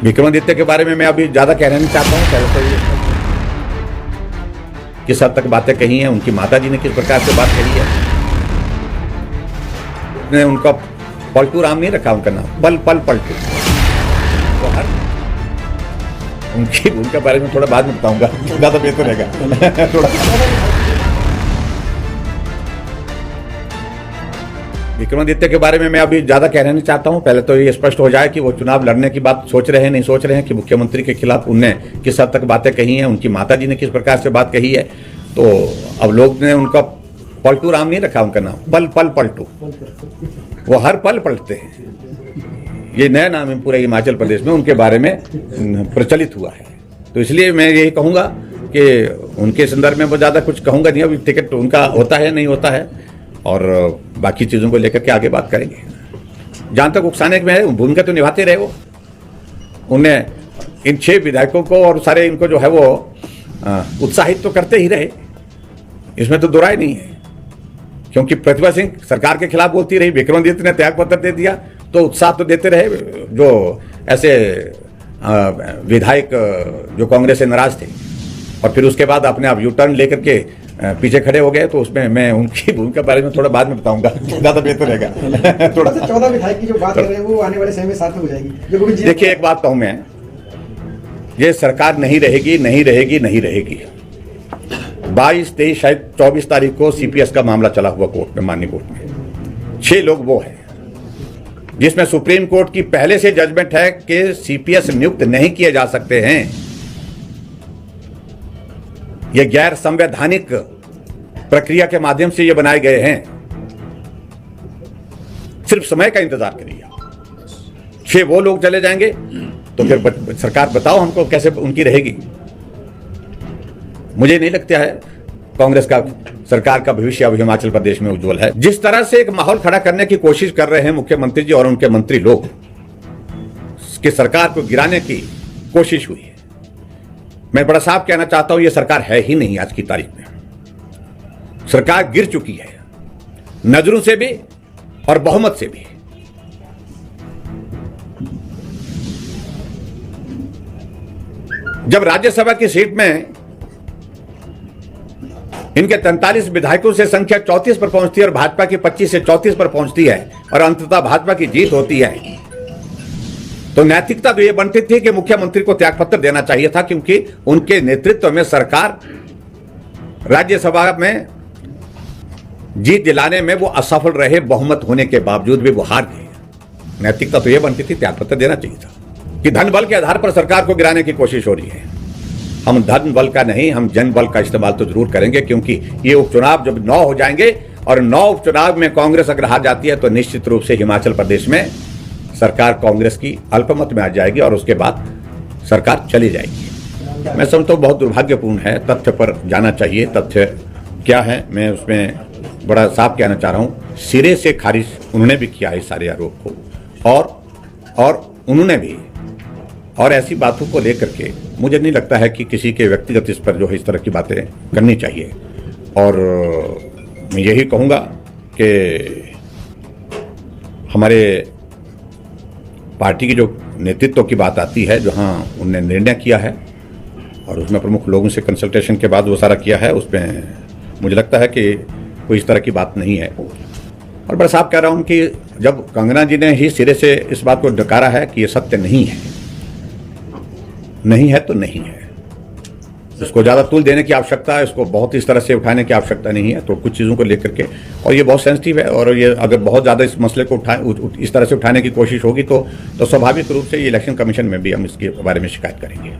विक्रमादित्य के बारे में मैं अभी ज़्यादा कहना नहीं चाहता हूँ। पहले तो ये किस हद तक बातें कही हैं, उनकी माताजी ने किस प्रकार से बात कही है, ने उनका पलटू राम नहीं रखा उनका नाम, पल पल पलटू। तो हर उनके बारे में थोड़ा बाद में बताऊंगा, ज़्यादा बेहतर रहेगा थोड़ा। विक्रमादित्य के बारे में मैं अभी ज़्यादा कहना नहीं चाहता हूं। पहले तो ये स्पष्ट हो जाए कि वो चुनाव लड़ने की बात सोच रहे हैं नहीं सोच रहे हैं, कि मुख्यमंत्री के खिलाफ उनने किस हद तक बातें कही हैं, उनकी माताजी ने किस प्रकार से बात कही है। तो अब लोग ने उनका पलटू राम नहीं रखा उनका नाम, पल पल पलटू। वो हर पल पलटते हैं, ये नया नाम है पूरे हिमाचल प्रदेश में उनके बारे में प्रचलित हुआ है। तो इसलिए मैं यही कहूँगा कि उनके संदर्भ में वो ज़्यादा कुछ कहूँगा नहीं। अभी टिकट उनका होता है नहीं होता है, और बाकी चीज़ों को लेकर के आगे बात करेंगे। जहाँ तक उकसाने में है, भूमिका तो निभाते रहे वो। उन्हें इन 6 विधायकों को और सारे इनको जो है वो उत्साहित तो करते ही रहे, इसमें तो दो राय नहीं है। क्योंकि प्रतिभा सिंह सरकार के खिलाफ बोलती रही, विक्रमादित्य ने त्यागपत्र दे दिया, तो उत्साह तो देते रहे जो ऐसे विधायक जो कांग्रेस से नाराज थे। और फिर उसके बाद अपने आप यू टर्न लेकर के पीछे खड़े हो गए। तो उसमें मैं उनकी भूमिका बारे में थोड़ा बाद में बताऊंगा, ज़्यादा बेहतर रहेगा थोड़ा। 14 विधायक की जो बात कर रहे हैं वो आने वाले समय में साथ में हो जाएगी। देखिए, एक बात कहूँ मैं, ये सरकार नहीं रहेगी नहीं रहेगी नहीं रहेगी। 22, 23, शायद 24 तारीख को सीपीएस का मामला चला हुआ कोर्ट में, माननीय कोर्ट में। 6 लोग वो हैं जिसमें सुप्रीम कोर्ट की पहले से जजमेंट है कि सीपीएस नियुक्त नहीं किए जा सकते हैं। ये गैर संवैधानिक प्रक्रिया के माध्यम से ये बनाए गए हैं। सिर्फ समय का इंतजार करिए। 6 वो लोग चले जाएंगे तो फिर सरकार बताओ हमको कैसे उनकी रहेगी। मुझे नहीं लगता है कांग्रेस का सरकार का भविष्य अब हिमाचल प्रदेश में उज्जवल है। जिस तरह से एक माहौल खड़ा करने की कोशिश कर रहे हैं मुख्यमंत्री जी और उनके मंत्री लोग, कि सरकार को गिराने की कोशिश हुई है, मैं बड़ा साफ कहना चाहता हूं, यह सरकार है ही नहीं। आज की तारीख में सरकार गिर चुकी है, नजरों से भी और बहुमत से भी। जब राज्यसभा की सीट में इनके 43 विधायकों से संख्या 34 पर पहुंचती है और भाजपा की 25 से 34 पर पहुंचती है और अंततः भाजपा की जीत होती है, तो नैतिकता तो यह बनती थी कि मुख्यमंत्री को त्यागपत्र देना चाहिए था। क्योंकि उनके नेतृत्व में सरकार राज्यसभा में जीत दिलाने में वो असफल रहे, बहुमत होने के बावजूद भी वो हार गए। नैतिकता तो यह बनती थी, त्यागपत्र देना चाहिए था। कि धन बल के आधार पर सरकार को गिराने की कोशिश हो रही है। हम धन बल का नहीं, हम जन बल का इस्तेमाल तो जरूर करेंगे। क्योंकि ये उपचुनाव जब 9 हो जाएंगे और 9 उपचुनाव में कांग्रेस अगर हार जाती है तो निश्चित रूप से हिमाचल प्रदेश में सरकार कांग्रेस की अल्पमत में आ जाएगी और उसके बाद सरकार चली जाएगी। मैं समझता हूँ बहुत दुर्भाग्यपूर्ण है। तथ्य पर जाना चाहिए। तथ्य क्या है मैं उसमें बड़ा साफ कहना चाह रहा हूँ। सिरे से खारिज उन्होंने भी किया है सारे आरोप को, और उन्होंने भी, और ऐसी बातों को लेकर के मुझे नहीं लगता है कि किसी के व्यक्तिगत इस पर जो है इस तरह की बातें करनी चाहिए। और मैं यही कहूँगा कि हमारे पार्टी की जो नेतृत्व की बात आती है, जहाँ उन्होंने निर्णय किया है और उसमें प्रमुख लोगों से कंसल्टेशन के बाद वो सारा किया है, उसमें मुझे लगता है कि कोई इस तरह की बात नहीं है। और बड़ा साफ कह रहा हूँ कि जब कंगना जी ने ही सिरे से इस बात को नकारा है कि ये सत्य नहीं है, नहीं है तो नहीं है, इसको ज़्यादा तूल देने की आवश्यकता है, इसको बहुत इस तरह से उठाने की आवश्यकता नहीं है। तो कुछ चीज़ों को लेकर के, और ये बहुत सेंसिटिव है, और ये अगर बहुत ज़्यादा इस मसले को इस तरह से उठाने की कोशिश होगी तो स्वाभाविक रूप से ये इलेक्शन कमीशन में भी हम इसके बारे में शिकायत करेंगे।